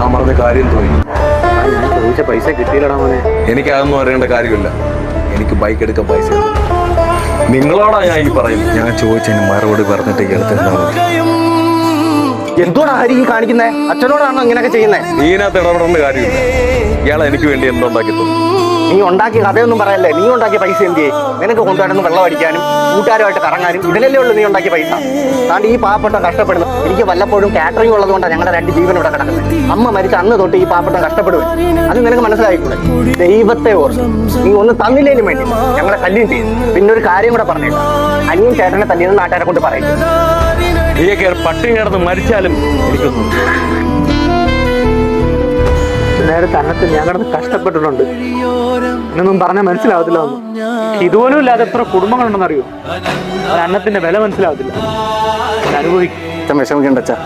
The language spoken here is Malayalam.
ഞാൻ പറഞ്ഞ കാര്യം തോന്നി. ഞാൻ ചോദിച്ച പൈസ കിട്ടിയില്ലടാ മോനെ. എനിക്ക് അതൊന്നും അറിയേണ്ട കാര്യമില്ല. എനിക്ക് ബൈക്ക് എടുക്കാൻ പൈസ ഉണ്ട്. നിങ്ങളോടാ ഞാൻ ഈ പറയുന്നത്. ഞാൻ ചോദിച്ചതിന് മറുപടി പറഞ്ഞിട്ട് കേൾക്കുന്ന എന്തോടാ ഹരി ഈ കാണിക്കുന്നേ? അച്ഛനോടാണോ ഇങ്ങനെയൊക്കെ ചെയ്യുന്നേ? നീനകത്ത് ഇടപെടേണ്ട കാര്യമില്ല. ഇയാളെ എനിക്ക് വേണ്ടി എന്തുണ്ടാക്കി തന്നു? നീ ഉണ്ടാക്കിയ കഥയൊന്നും പറയല്ലേ. നീ ഉണ്ടാക്കിയ പൈസ എന്ത് ചെയ്യും? നിനക്ക് കൊണ്ടുവരുന്ന വെള്ളം അടിക്കാനും കൂട്ടുകാരുമായിട്ട് കറങ്ങാനും ഇതിലല്ലേ ഉള്ളൂ നീ ഉണ്ടാക്കിയ പൈസ. അതുകൊണ്ട് ഈ പാവപ്പെട്ട കഷ്ടപ്പെടുന്നു. എനിക്ക് വല്ലപ്പോഴും കാറ്ററിംഗ് ഉള്ളതുകൊണ്ടാണ് ഞങ്ങളുടെ 2 ജീവൻ ഇവിടെ കിടക്കുന്നത്. അമ്മ മരിച്ച അന്ന് തൊട്ട് ഈ പാവപ്പെട്ട കഷ്ടപ്പെടുക. അത് നിനക്ക് മനസ്സിലായിക്കൂടെ? ദൈവത്തെ ഓർത്ത് നീ ഒന്ന് തന്നില്ലേലും വേണ്ടി ഞങ്ങളെ തല്ലിയും ചെയ്യും. പിന്നെ ഒരു കാര്യം കൂടെ പറഞ്ഞേക്കാം, അനിയും ചേട്ടനെ തല്ലിയെന്ന് നാട്ടുകാരെ കൊണ്ട് പറയും. നീയൊക്കെ പട്ടിണി കിടന്ന് മരിച്ചാലും എനിക്കൊന്നും നേരത്തെ അന്നത്തിൽ ഞാൻ കിടന്ന് കഷ്ടപ്പെട്ടിട്ടുണ്ട്. എന്നൊന്നും പറഞ്ഞാൽ മനസ്സിലാവത്തില്ല. ഇതുപോലും ഇല്ലാതെ എത്ര കുടുംബങ്ങളുണ്ടെന്ന് അറിയോ? അന്നത്തിന്റെ വില മനസ്സിലാവത്തില്ല. അനുഭവിക്കും. വിഷമിക്കണ്ട അച്ഛാ.